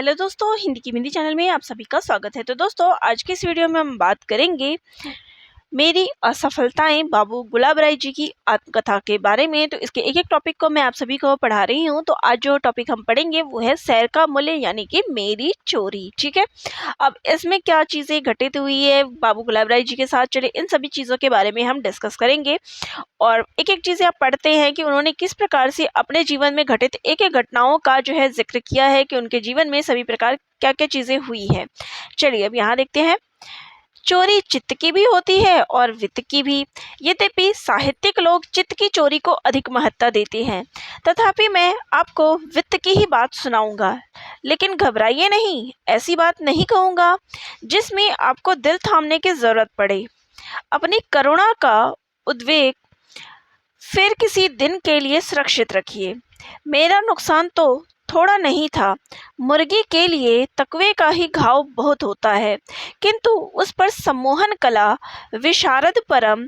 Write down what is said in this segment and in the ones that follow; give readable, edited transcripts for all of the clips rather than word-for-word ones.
Hello दोस्तों, हिंदी की Hindi channel में आप सभी का स्वागत है। तो दोस्तों, आज के इस वीडियो में हम बात करेंगे मेरी असफलताएं बाबू गुलाब राय जी की आत्मकथा के बारे में। तो इसके एक एक टॉपिक को मैं आप सभी को पढ़ा रही हूं। तो आज जो टॉपिक हम पढ़ेंगे वो है सैर का मूल्य, यानी कि मेरी चोरी। ठीक है, अब इसमें क्या चीज़ें घटित हुई है बाबू गुलाब राय जी के साथ, चले इन सभी चीज़ों के बारे में हम डिस्कस करेंगे। और एक एक चीज़ें आप पढ़ते हैं कि उन्होंने किस प्रकार से अपने जीवन में घटित एक एक घटनाओं का जो है जिक्र किया है कि उनके जीवन में सभी प्रकार क्या क्या चीज़ें हुई हैं। चलिए अब यहाँ देखते हैं। चोरी चित्त की भी होती है और वित्त की भी। यद्यपि साहित्यिक लोग चित्त की चोरी को अधिक महत्ता देते हैं, तथापि मैं आपको वित्त की ही बात सुनाऊंगा। लेकिन घबराइए नहीं, ऐसी बात नहीं कहूँगा जिसमें आपको दिल थामने की जरूरत पड़े। अपनी करुणा का उद्वेग फिर किसी दिन के लिए सुरक्षित रखिए। मेरा नुकसान तो थोड़ा नहीं था। मुर्गी के लिए तकवे का ही घाव बहुत होता है, किंतु उस पर सम्मोहन कला विशारद परम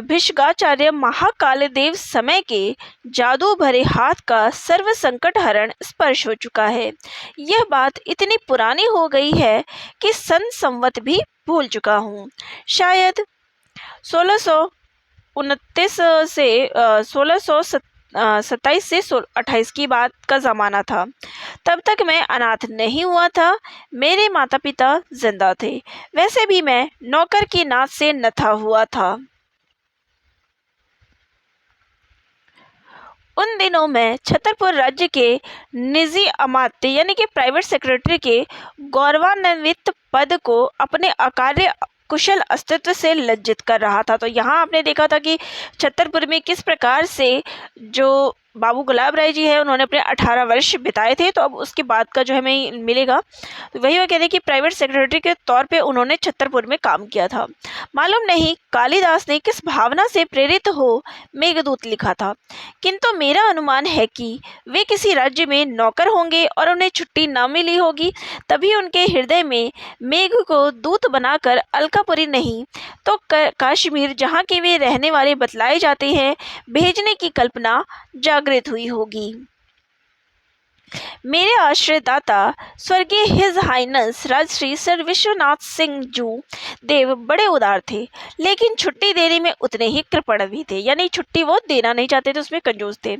भिषगाचार्य महाकाल देव समय के जादू भरे हाथ का सर्व संकट हरण स्पर्श हो चुका है। यह बात इतनी पुरानी हो गई है कि सन संवत भी भूल चुका हूँ। शायद 1629 से 1627 से 28 की बात का ज़माना था। तब तक मैं अनाथ नहीं हुआ था। मेरे माता पिता जिंदा थे। वैसे भी मैं नौकर की नात से नथा हुआ था। उन दिनों मैं छतरपुर राज्य के निजी अमात्य यानी कि प्राइवेट सेक्रेटरी के गौरवान्वित पद को अपने अकार्य कुशल अस्तित्व से लज्जित कर रहा था। तो यहाँ आपने देखा था कि छतरपुर में किस प्रकार से जो बाबू गुलाब राय जी है उन्होंने अपने 18 वर्ष बिताए थे। तो अब उसके बाद का जो हमें मिलेगा, तो वही वो कहते हैं कि प्राइवेट सेक्रेटरी के तौर पे उन्होंने छतरपुर में काम किया था। मालूम नहीं कालिदास ने किस भावना से प्रेरित हो मेघदूत लिखा था, किंतु मेरा अनुमान है कि वे किसी राज्य में नौकर होंगे और उन्हें छुट्टी न मिली होगी, तभी उनके हृदय में मेघ को दूत बनाकर अलकापुरी नहीं तो कश्मीर, जहाँ के वे रहने वाले बतलाए जाते हैं, भेजने की कल्पना जागृत हुई होगी। मेरे आश्रयदाता स्वर्गीय his highness Rajshri sir Vishwanath Singh Ju Deo बड़े उदार थे, लेकिन छुट्टी देने में उतने ही कृपण भी थे। यानी छुट्टी वो देना नहीं चाहते थे, उसमें कंजूस थे।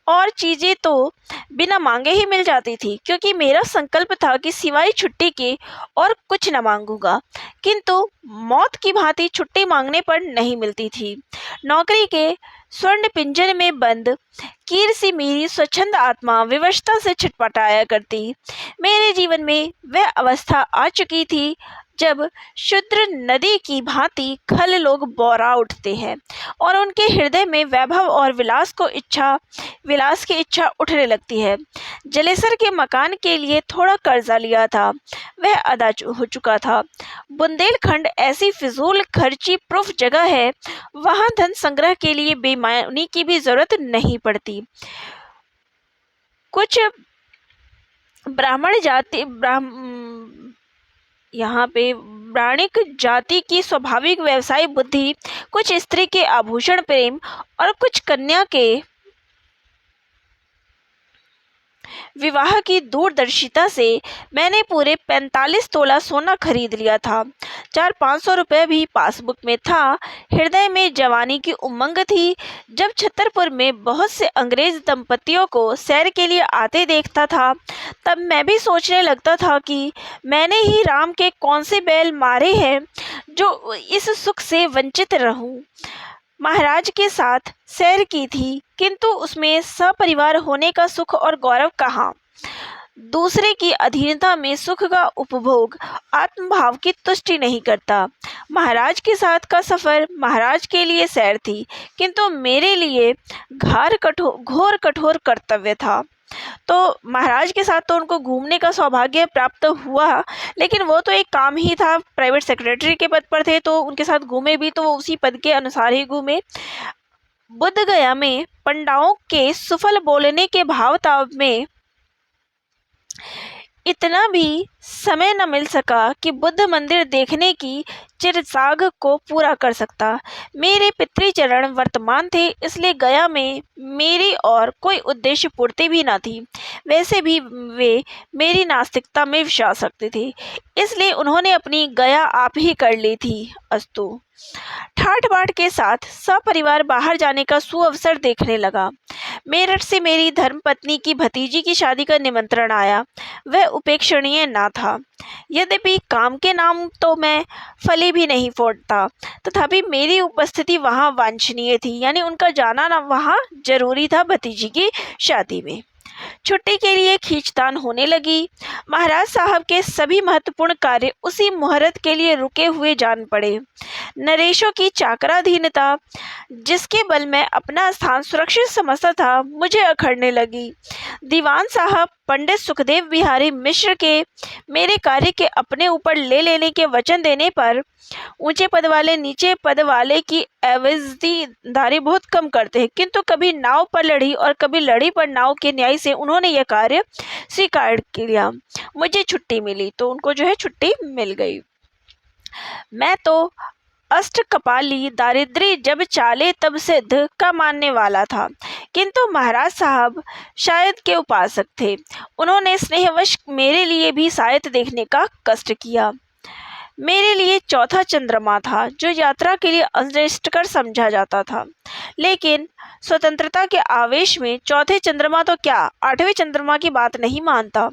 और चीज़ें तो बिना मांगे ही मिल जाती थी, क्योंकि मेरा संकल्प था कि सिवाय छुट्टी के और कुछ न मांगूंगा। किंतु मौत की भांति छुट्टी मांगने पर नहीं मिलती थी। नौकरी के स्वर्ण पिंजर में बंद कीर सी मेरी स्वच्छंद आत्मा विवशता से छटपटाया करती। मेरे जीवन में वह अवस्था आ चुकी थी जब शुद्र नदी की भांति खल लोग बौरा उठते हैं और उनके हृदय में वैभव और विलास की इच्छा उठने लगती है। जलेसर के मकान के लिए थोड़ा कर्जा लिया था, वह अदा हो चुका था। बुंदेलखंड ऐसी फिजूल खर्ची प्रूफ जगह है, वहाँ धन संग्रह के लिए बेईमानी की भी जरूरत नहीं पड़ती। कुछ यहाँ पे ब्राह्मणिक जाति की स्वाभाविक व्यवसाय बुद्धि, कुछ स्त्री के आभूषण प्रेम और कुछ कन्या के विवाह की दूरदर्शिता से मैंने पूरे 45 तोला सोना खरीद लिया था। 400-500 रुपये भी पासबुक में था। हृदय में जवानी की उमंग थी। जब छतरपुर में बहुत से अंग्रेज दंपतियों को सैर के लिए आते देखता था, तब मैं भी सोचने लगता था कि मैंने ही राम के कौन से बैल मारे हैं जो इस सुख से वंचित रहूं। महाराज के साथ सैर की थी, किंतु उसमें सपरिवार होने का सुख और गौरव कहाँ। दूसरे की अधीनता में सुख का उपभोग आत्मभाव की तुष्टि नहीं करता। महाराज के साथ का सफ़र महाराज के लिए सैर थी, किंतु मेरे लिए घोर कठोर कर्तव्य था। तो महाराज के साथ तो उनको घूमने का सौभाग्य प्राप्त हुआ, लेकिन वो तो एक काम ही था। प्राइवेट सेक्रेटरी के पद पर थे तो उनके साथ घूमे भी तो वो उसी पद के अनुसार ही घूमे। बुद्ध गया में पंडाओं के सुफल बोलने के भावताव में इतना भी समय न मिल सका कि बुद्ध मंदिर देखने की चिरसाग को पूरा कर सकता। मेरे पितृचरण वर्तमान थे, इसलिए गया में मेरी और कोई उद्देश्य पूर्ति भी न थी। वैसे भी वे मेरी नास्तिकता में विश्वास रखते थे, इसलिए उन्होंने अपनी गया आप ही कर ली थी। अस्तु। ठाठ बाट के साथ सपरिवार बाहर जाने का सुअवसर देखने लगा। मेरठ से मेरी धर्मपत्नी की भतीजी की शादी का निमंत्रण आया। वह उपेक्षणीय ना था। यद्यपि काम के नाम तो मैं फली भी नहीं फोड़ता, तथापि मेरी उपस्थिति वहाँ वांछनीय थी, यानी उनका जाना ना वहाँ जरूरी था भतीजी की शादी में। छुट्टी के लिए खींचतान होने लगी। महाराज साहब के सभी महत्वपूर्ण कार्य उसी मुहूर्त के लिए रुके हुए जान पड़े। नरेशों की चाकराधीनता, जिसके बल मैं अपना स्थान सुरक्षित समझता था, मुझे अखड़ने लगी। दीवान साहब पंडित सुखदेव बिहारी मिश्र के मेरे कार्य के अपने ऊपर ले लेने के वचन देने पर ऊंचे पद वाले नीचे पद वाले की एवजदारी बहुत कम करते हैं, किंतु कभी नाव पर लड़ी और कभी लड़ी पर नाव के न्याय से उन्होंने यह कार्य स्वीकार किया। मुझे छुट्टी मिली तो उनको जो है छुट्टी मिल गई। मैं तो अष्टकपाली दारिद्र्य जब चाले तब सिद्ध का मानने वाला था, किंतु महाराज साहब शायद के उपासक थे। उन्होंने स्नेहवश मेरे लिए भी शायद देखने का कष्ट किया। मेरे लिए चौथा चंद्रमा था, जो यात्रा के लिए अनिष्टकर समझा जाता था, लेकिन स्वतंत्रता के आवेश में चौथे चंद्रमा तो क्या, आठवें चंद्रमा की बात नहीं मानता।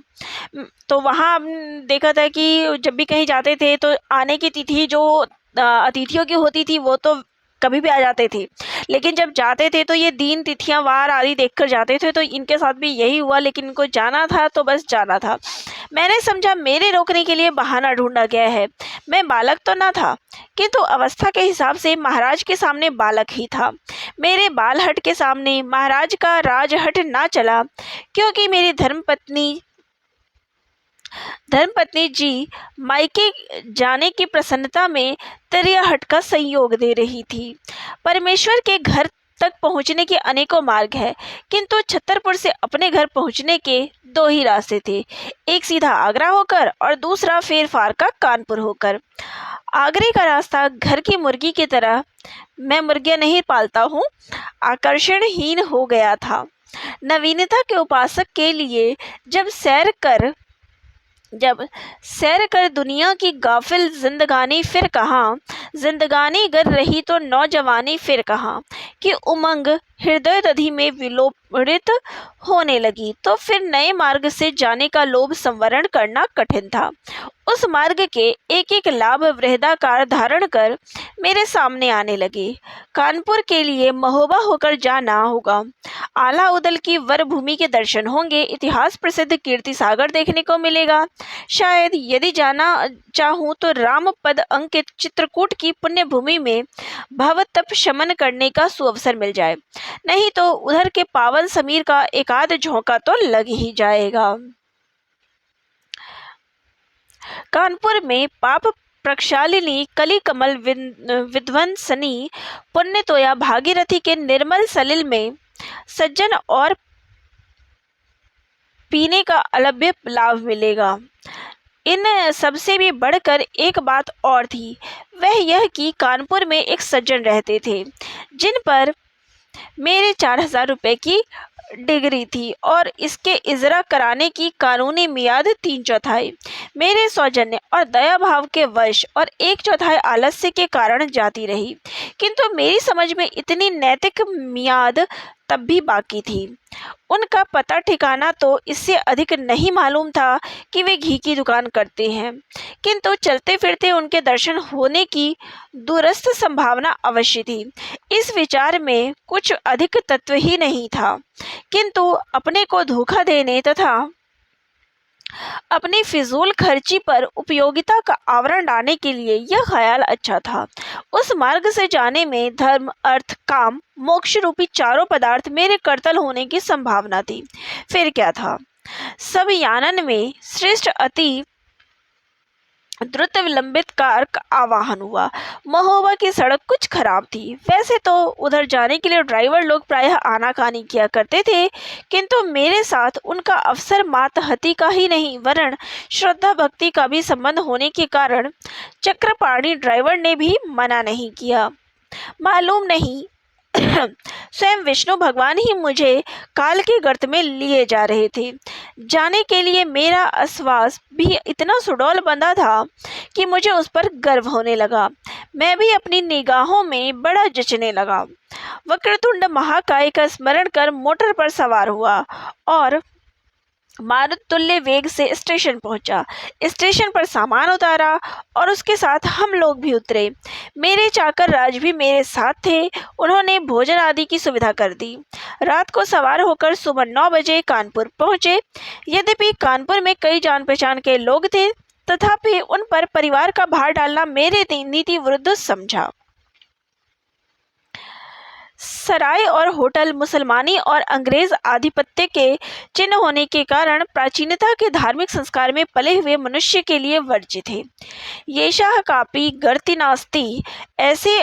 तो वहाँ देखा था कि जब भी कहीं जाते थे तो आने की तिथि जो अतिथियों की होती थी वो तो कभी भी आ जाते थे, लेकिन जब जाते थे तो ये दिन तिथियां वार आदि देखकर जाते थे। तो इनके साथ भी यही हुआ, लेकिन इनको जाना था तो बस जाना था। मैंने समझा मेरे रोकने के लिए बहाना ढूंढा गया है। मैं बालक तो न था, किंतु अवस्था के हिसाब से महाराज के सामने बालक ही था। मेरे बालहट के सामने महाराज का राजहट ना चला, क्योंकि मेरी धर्मपत्नी जी मायके जाने की प्रसन्नता में तरियाहट का संयोग दे रही थी। परमेश्वर के घर तक पहुंचने के अनेकों मार्ग है, किंतु छतरपुर से अपने घर पहुंचने के दो ही रास्ते थे, एक सीधा आगरा होकर और दूसरा फेर फार का कानपुर होकर। आगरे का रास्ता घर की मुर्गी की तरह, मैं मुर्गियां नहीं पालता हूँ, आकर्षणहीन हो गया था। नवीनता के उपासक के लिए जब सैर कर दुनिया की गाफिल जिंदगानी फिर कहाँ, जिंदगानी गर रही तो नौजवानी फिर कहाँ कि उमंग हृदय दधि में विलोपित होने लगी, तो फिर नए मार्ग से जाने का लोभ संवरण करना कठिन था। उस मार्ग के एक एक लाभ वृहदाकार धारण कर मेरे सामने आने लगे। कानपुर के लिए महोबा होकर जाना होगा, आला उदल की वर भूमि के दर्शन होंगे, इतिहास प्रसिद्ध कीर्ति सागर देखने को मिलेगा। शायद यदि जाना चाहूँ तो राम पद अंकित चित्रकूट की पुण्य भूमि में भव तप शमन करने का सुअवसर मिल जाए, नहीं तो उधर के पावन समीर का एकाध झोंका तो लग ही जाएगा। कानपुर में पाप प्रक्षालिनी कली कमल विध्वंसनी पुण्यतोया भागीरथी के निर्मल सलिल में सज्जन और पीने का अलभ्य लाभ मिलेगा। इन सबसे भी बढ़कर एक बात और थी, वह यह कि कानपुर में एक सज्जन रहते थे जिन पर मेरे 4000 रुपये की डिग्री थी और इसके इजरा कराने की कानूनी मियाद 3/4 मेरे सौजन्य और दया भाव के वश और 1/4 आलस्य के कारण जाती रही, किंतु मेरी समझ में इतनी नैतिक मियाद तब भी बाकी थी। उनका पता ठिकाना तो इससे अधिक नहीं मालूम था कि वे घी की दुकान करते हैं, किंतु चलते फिरते उनके दर्शन होने की दूरस्थ संभावना अवश्य थी। इस विचार में कुछ अधिक तत्व ही नहीं था, किंतु अपने को धोखा देने तथा अपनी फिजूल खर्ची पर उपयोगिता का आवरण डालने के लिए यह ख्याल अच्छा था। उस मार्ग से जाने में धर्म, अर्थ, काम, मोक्ष रूपी चारों पदार्थ मेरे कर्तल होने की संभावना थी। फिर क्या था, सब यानन में श्रेष्ठ अति द्रुत विलंबित कार का आवाहन हुआ। महोबा की सड़क कुछ खराब थी। वैसे तो उधर जाने के लिए ड्राइवर लोग प्रायः आनाकानी किया करते थे, किंतु मेरे साथ उनका अवसर मातहती का ही नहीं वरन श्रद्धा भक्ति का भी संबंध होने के कारण चक्रपाणी ड्राइवर ने भी मना नहीं किया। मालूम नहीं स्वयं विष्णु भगवान ही मुझे काल के गर्त में लिए जा रहे थे। जाने के लिए मेरा आश्वास भी इतना सुडौल बंधा था कि मुझे उस पर गर्व होने लगा। मैं भी अपनी निगाहों में बड़ा जचने लगा। वक्रतुंड महाकाय का स्मरण कर मोटर पर सवार हुआ और मारुत तुल्य वेग से स्टेशन पहुंचा। स्टेशन पर सामान उतारा और उसके साथ हम लोग भी उतरे। मेरे चाकर राज भी मेरे साथ थे। उन्होंने भोजन आदि की सुविधा कर दी। रात को सवार होकर सुबह 9 बजे कानपुर पहुंचे। यद्यपि कानपुर में कई जान पहचान के लोग थे, तथापि उन पर परिवार का भार डालना मेरे नीति विरुद्ध समझा। सराय और होटल मुसलमानी और अंग्रेज आधिपत्य के चिन्ह होने के कारण प्राचीनता के धार्मिक संस्कार में पले हुए मनुष्य के लिए वर्जित है। ये शाह कापी गर्ति नास्ती, ऐसे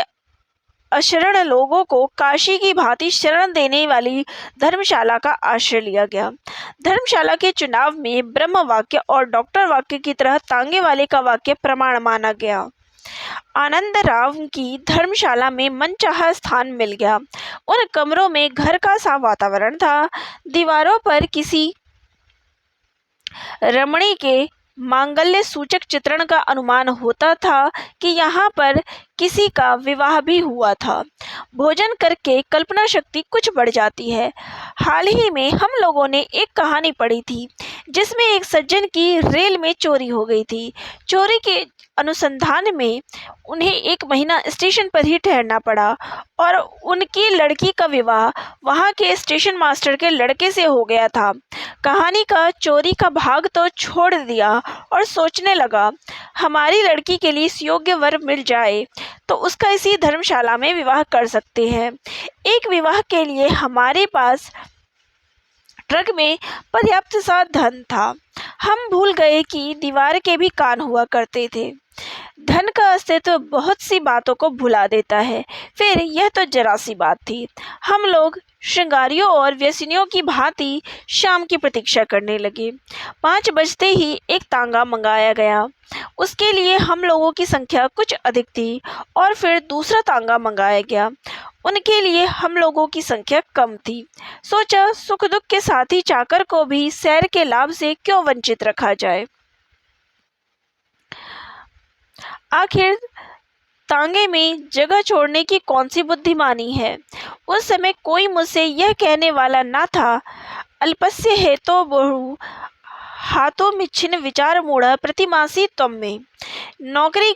अशरण लोगों को काशी की भांति शरण देने वाली धर्मशाला का आश्रय लिया गया। धर्मशाला के चुनाव में ब्रह्म वाक्य और डॉक्टर वाक्य की तरह तांगे वाले का वाक्य प्रमाण माना गया। आनंदराव की धर्मशाला में मनचाहा स्थान मिल गया। उन कमरों में घर का सा वातावरण था। दीवारों पर किसी रमणी के मांगल्य सूचक चित्रण का अनुमान होता था कि यहाँ पर किसी का विवाह भी हुआ था। भोजन करके कल्पना शक्ति कुछ बढ़ जाती है। हाल ही में हम लोगों ने एक कहानी पढ़ी थी जिसमें एक सज्जन की रेल में चोरी हो गई थी। चोरी के अनुसंधान में उन्हें 1 महीना स्टेशन पर ही ठहरना पड़ा और उनकी लड़की का विवाह वहां के स्टेशन मास्टर के लड़के से हो गया था। कहानी का चोरी का भाग तो छोड़ दिया और सोचने लगा, हमारी लड़की के लिए योग्य वर मिल जाए तो उसका इसी धर्मशाला में विवाह कर सकते हैं। एक विवाह के लिए हमारे पास ट्रक में पर्याप्त सा धन था। हम भूल गए कि दीवार के भी कान हुआ करते थे। धन का अस्तित्व बहुत सी बातों को भुला देता है। फिर यह तो जरा सी बात थी। हम लोग श्रृंगारियों और व्यसनियों की भांति शाम की प्रतीक्षा करने लगे। 5 बजते ही एक तांगा मंगाया गया। उसके लिए हम लोगों की संख्या कुछ अधिक थी और फिर दूसरा तांगा मंगाया गया। उनके लिए हम लोगों की संख्या कम थी। सोचा सुख दुख के साथी चाकर को भी सैर के लाभ से क्यों वंचित रखा जाए। आखिर तांगे में जगह छोड़ने की कौन सी बुद्धिमानी है। उस समय कोई मुझसे यह कहने वाला ना था, अल्पस्य है तो बहु हाथों में छिन्न विचार मूढ़ प्रतिमासी तुम में। नौकरी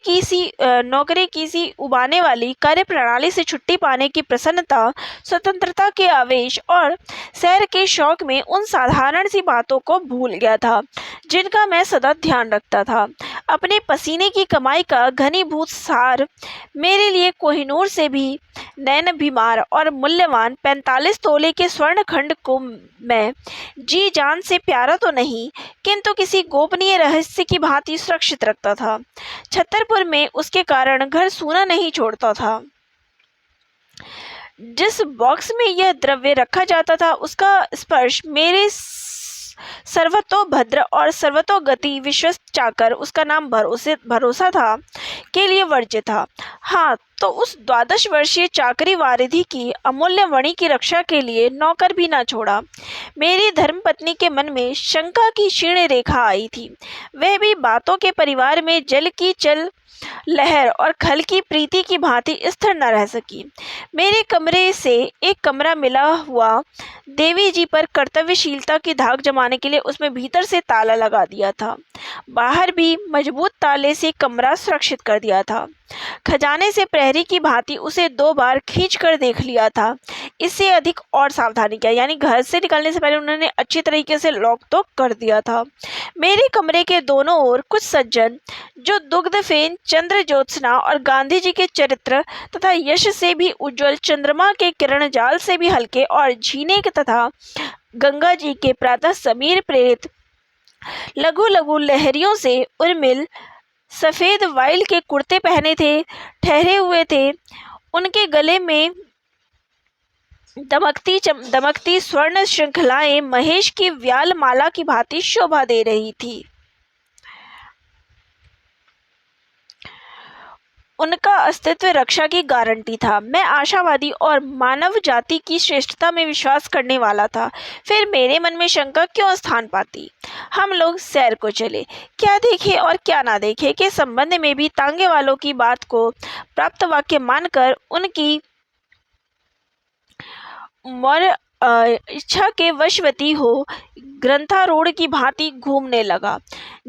की सी उबाने वाली कार्य प्रणाली से छुट्टी पाने की प्रसन्नता, स्वतंत्रता के आवेश और सैर के शौक में उन साधारण सी बातों को भूल गया था जिनका मैं सदा ध्यान रखता था। अपने पसीने की कमाई का घनीभूत सार मेरे लिए कोहिनूर से भी नैन बीमार और मूल्यवान 45 तोले के स्वर्ण खंड को मैं जी जान से प्यारा तो नहीं किंतु किसी गोपनीय रहस्य की भांति सुरक्षित रखता था। छतरपुर में उसके कारण घर सूना नहीं छोड़ता था। जिस बॉक्स में यह द्रव्य रखा जाता था उसका स्पर्श मेरे सर्वतोभद्र और सर्वतोगति विश्वस्त चाकर, उसका नाम भरोसा था, के लिए वर्जित था। हाँ, तो उस 12 वर्षीय चाकरी वारिधि की अमूल्य वणि की रक्षा के लिए नौकर भी ना छोड़ा। मेरी धर्मपत्नी के मन में शंका की क्षीण रेखा आई थी। वह भी बातों के परिवार में जल की चल लहर और खल की प्रीति की भांति स्थिर न रह सकी। मेरे कमरे से एक कमरा मिला हुआ देवी जी पर कर्तव्यशीलता की धाक जमाने के लिए उसमें भीतर से ताला लगा दिया था। बाहर भी मजबूत ताले से कमरा सुरक्षित कर दिया था। खजाने से प्रहरी की भांति उसे 2 बार खींच कर देख लिया था। इससे अधिक और सावधानी क्या, यानी घर से निकलने से पहले उन्होंने अच्छी तरीके से लॉक तो कर दिया था। मेरे कमरे के दोनों ओर कुछ सज्जन जो दुग्धफेन, चंद्र ज्योत्सना और गांधी जी के चरित्र तथा यश से भी उज्जवल, चंद्रमा के किरण जाल से भी हल्के और झीने तथा गंगा जी के प्रातः समीर प्रेरित लघु लघु लहरियों से उर्मिल सफ़ेद वाइल के कुर्ते पहने थे, ठहरे हुए थे। उनके गले में दमकती स्वर्ण श्रृंखलाएं महेश की व्याल माला की भांति शोभा दे रही थी। उनका अस्तित्व रक्षा की गारंटी था। मैं आशावादी और मानव जाति की श्रेष्ठता में विश्वास करने वाला था। फिर मेरे मन में शंका क्यों स्थान पाती। हम लोग सैर को चले। क्या देखे और क्या ना देखे के संबंध में भी तांगे वालों की बात को प्राप्त वाक्य मानकर उनकी इच्छा के वशवती हो ग्रंथारूढ़ की भांति घूमने लगा।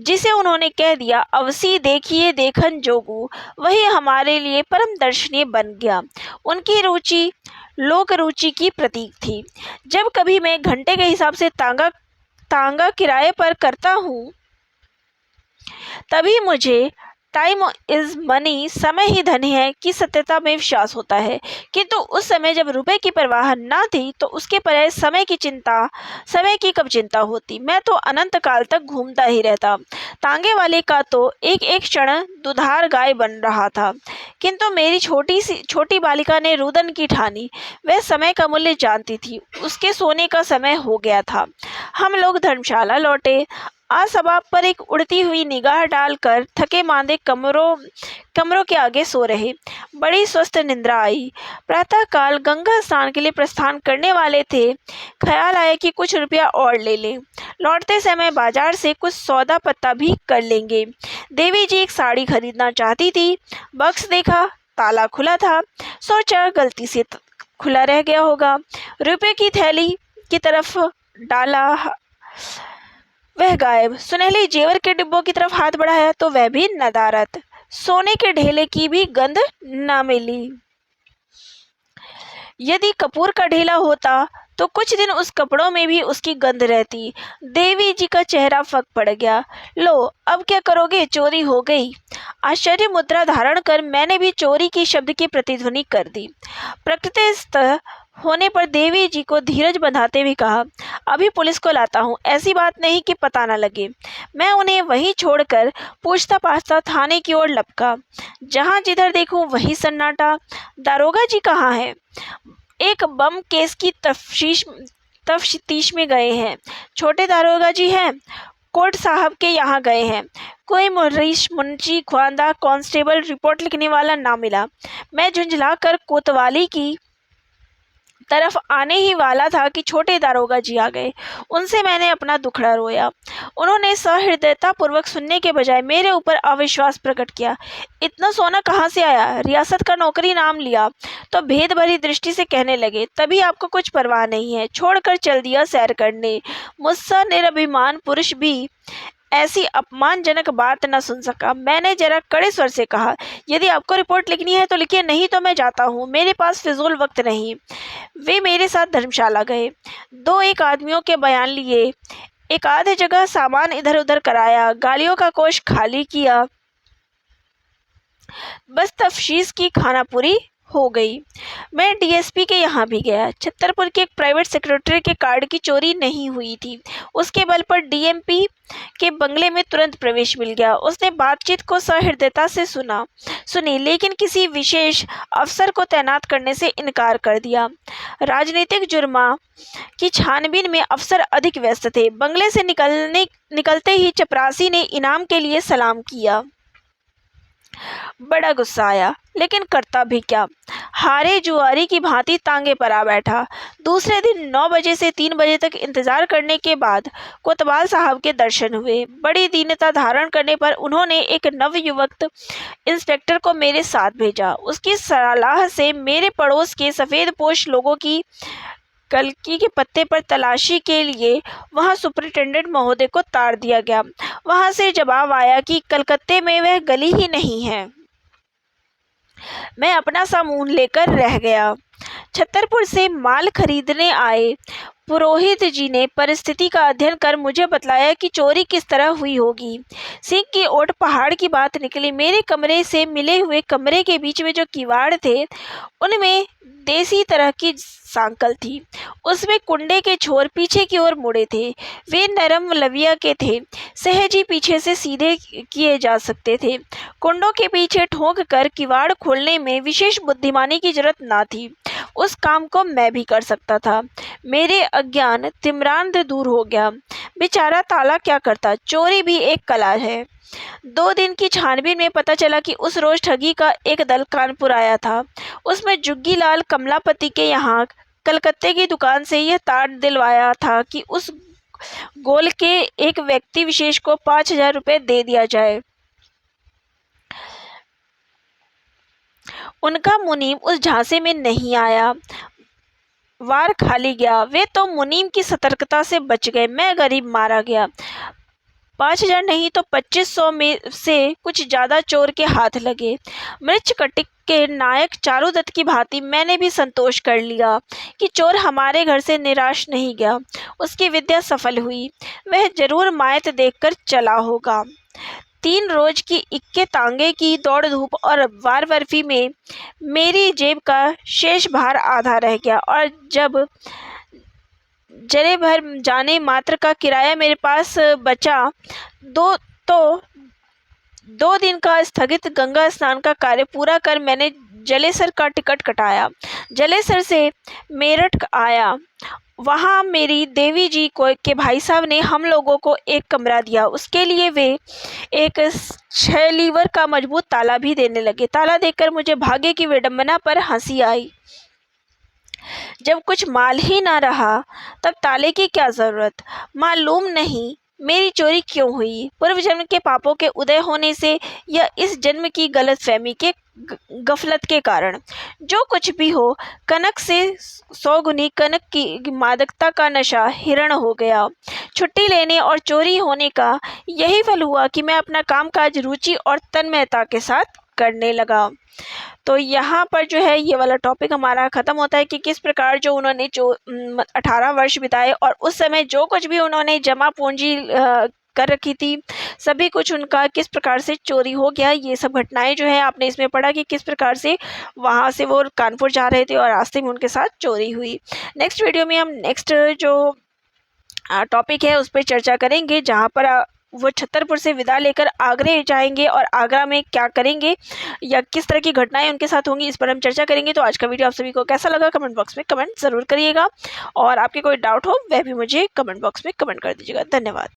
जिसे उन्होंने कह दिया, अवसी देखिए देखन जोगू, वही हमारे लिए परम दर्शनीय बन गया। उनकी रुचि लोक रुचि की प्रतीक थी। जब कभी मैं घंटे के हिसाब से तांगा किराए पर करता हूँ, तभी मुझे टाइम इज मनी, समय ही धन है की सत्यता में विश्वास होता है। किंतु उस समय जब रुपए की परवाह न थी तो उसके परे समय की कब चिंता होती। मैं तो अनंत काल तक घूमता ही रहता। तांगे वाले का तो एक एक क्षण दुधार गाय बन रहा था। किंतु मेरी छोटी बालिका ने रुदन की ठानी। वह समय का मूल्य जानती थी। उसके सोने का समय हो गया था। हम लोग धर्मशाला लौटे। आसबाब पर एक उड़ती हुई निगाह डालकर थके मांदे कमरों के आगे सो रहे। बड़ी स्वस्थ निंद्रा आई। प्रातःकाल गंगा स्नान के लिए प्रस्थान करने वाले थे। ख्याल आया कि कुछ रुपया और ले लें। लौटते समय बाजार से कुछ सौदा पत्ता भी कर लेंगे। देवी जी एक साड़ी खरीदना चाहती थी। बक्स देखा, ताला खुला था। सोचा गलती से खुला रह गया होगा। रुपये की थैली की तरफ डाला, वह गायब। सुनहले जेवर के डिब्बों की तरफ हाथ बढ़ाया तो वह भी नदारद। सोने के ढेले की भी गंध न मिली। यदि कपूर का ढेला होता तो कुछ दिन उस कपड़ों में भी उसकी गंध रहती। देवी जी का चेहरा फक पड़ गया। लो, अब क्या करोगे, चोरी हो गई। आश्चर्य मुद्रा धारण कर मैंने भी चोरी की शब्द की प्रतिध्वनि कर दी। प्रकृतिस्थ होने पर देवी जी को धीरज बंधाते हुए कहा, अभी पुलिस को लाता हूँ, ऐसी बात नहीं कि पता न लगे। मैं उन्हें वहीं छोड़कर पूछता पाछता थाने की ओर लपका। जहाँ जिधर देखूं वही सन्नाटा। दारोगा जी कहाँ हैं? एक बम केस की तफ्तीश में गए हैं। छोटे दारोगा जी हैं, कोर्ट साहब के यहाँ गए हैं। कोई मुंशी ख्वांदा कांस्टेबल रिपोर्ट लिखने वाला ना मिला। मैं झुंझला कर कोतवाली की तरफ आने ही वाला था कि छोटे दारोगा जी आ गए। उनसे मैंने अपना दुखड़ा रोया। उन्होंने सहृदयता पूर्वक सुनने के बजाय मेरे ऊपर अविश्वास प्रकट किया। इतना सोना कहाँ से आया? रियासत का नौकरी नाम लिया तो भेद भरी दृष्टि से कहने लगे, तभी आपको कुछ परवाह नहीं है, छोड़कर चल दिया सैर करने। मुझसा निरभिमान पुरुष भी ऐसी अपमानजनक बात न सुन सका। मैंने जरा कड़े स्वर से कहा, यदि आपको रिपोर्ट लिखनी है तो लिखिए, नहीं तो मैं जाता हूँ, मेरे पास फिजूल वक्त नहीं। वे मेरे साथ धर्मशाला गए। दो एक आदमियों के बयान लिए। एक आध जगह सामान इधर उधर कराया। गालियों का कोष खाली किया। बस तफ्तीश की खानापुरी हो गई। मैं डीएसपी के यहाँ भी गया। छतरपुर के एक प्राइवेट सेक्रेटरी के कार्ड की चोरी नहीं हुई थी। उसके बल पर डीएमपी के बंगले में तुरंत प्रवेश मिल गया। उसने बातचीत को सहृदयता से सुनी, लेकिन किसी विशेष अफसर को तैनात करने से इनकार कर दिया। राजनीतिक जुर्मा की छानबीन में अफसर अधिक व्यस्त थे। बंगले से निकलते ही चपरासी ने इनाम के लिए सलाम किया। बड़ा गुस्सा आया, लेकिन करता भी क्या। हारे जुआरी की भांति तांगे पर आ बैठा। दूसरे दिन 9 बजे से 3 बजे तक इंतजार करने के बाद कोतवाल साहब के दर्शन हुए। बड़ी दीनता धारण करने पर उन्होंने एक नवयुवक इंस्पेक्टर को मेरे साथ भेजा। उसकी सलाह से मेरे पड़ोस के सफ़ेदपोश लोगों की कलकी के पत्ते पर तलाशी के लिए वहां सुपरिटेंडेंट महोदय को तार दिया गया। वहां से जवाब आया कि कलकत्ते में वह गली ही नहीं है। मैं अपना सामान लेकर रह गया। छतरपुर से माल खरीदने आए पुरोहित जी ने परिस्थिति का अध्ययन कर मुझे बतलाया कि चोरी किस तरह हुई होगी। सिंह की ओट पहाड़ की बात निकली। मेरे कमरे से मिले हुए कमरे के बीच में जो किवाड़ थे, उनमें देसी तरह की सांकल थी। उसमें कुंडे के छोर पीछे की ओर मुड़े थे। वे नरम लविया के थे, सहज ही पीछे से सीधे किए जा सकते थे। कुंडों के पीछे ठोंक कर किवाड़ खोलने में विशेष बुद्धिमानी की जरूरत ना थी। उस काम को मैं भी कर सकता था। मेरे अज्ञान तिम्रांध दूर हो गया। बेचारा ताला क्या करता, चोरी भी एक कला है। 2 दिन की छानबीन में पता चला कि उस रोज ठगी का एक दल कानपुर आया था। उसमें जुग्गी लाल कमलापति के यहाँ कलकत्ते की दुकान से यह तार दिलवाया था कि उस गोल के एक व्यक्ति विशेष को 5,000 रुपये दे दिया जाए। उनका मुनीम उस झांसे में नहीं आया। वार खाली गया। वे तो मुनीम की सतर्कता से बच गए, मैं गरीब मारा गया। 5,000 नहीं तो 2,500 में से कुछ ज्यादा चोर के हाथ लगे। मृच्छकटिक के नायक चारुदत्त की भांति मैंने भी संतोष कर लिया कि चोर हमारे घर से निराश नहीं गया। उसकी विद्या सफल हुई। वह जरूर मायत देखकर चला होगा। 3 रोज की इक्के तांगे की दौड़ धूप और वार बर्फी में मेरी जेब का शेष भार आधा रह गया, और जब जरे भर जाने मात्र का किराया मेरे पास बचा 2 दिन का स्थगित गंगा स्नान का कार्य पूरा कर मैंने जलेसर का टिकट कटाया। जलेसर से मेरठ आया। वहाँ मेरी देवी जी के भाई साहब ने हम लोगों को एक कमरा दिया। उसके लिए वे एक 6 लीवर का मजबूत ताला भी देने लगे। ताला देखकर मुझे भाग्य की विडंबना पर हंसी आई। जब कुछ माल ही ना रहा तब ताले की क्या जरूरत। मालूम नहीं मेरी चोरी क्यों हुई, पूर्व जन्म के पापों के उदय होने से या इस जन्म की गलतफहमी के गफलत के कारण। जो कुछ भी हो, कनक से 100 गुनी कनक की मादकता का नशा हिरण हो गया। छुट्टी लेने और चोरी होने का यही फल हुआ कि मैं अपना कामकाज रुचि और तन्मयता के साथ करने लगा। तो यहाँ पर जो है ये वाला टॉपिक हमारा ख़त्म होता है कि किस प्रकार जो उन्होंने 18 वर्ष बिताए और उस समय जो कुछ भी उन्होंने जमा पूंजी कर रखी थी, सभी कुछ उनका किस प्रकार से चोरी हो गया। ये सब घटनाएं जो है आपने इसमें पढ़ा कि किस प्रकार से वहाँ से वो कानपुर जा रहे थे और रास्ते में उनके साथ चोरी हुई। नेक्स्ट वीडियो में हम नेक्स्ट जो टॉपिक है उस पर चर्चा करेंगे, जहाँ पर वो छतरपुर से विदा लेकर आगरे जाएंगे और आगरा में क्या करेंगे या किस तरह की घटनाएं उनके साथ होंगी, इस पर हम चर्चा करेंगे। तो आज का वीडियो आप सभी को कैसा लगा कमेंट बॉक्स में कमेंट ज़रूर करिएगा, और आपके कोई डाउट हो वह भी मुझे कमेंट बॉक्स में कमेंट कर दीजिएगा। धन्यवाद।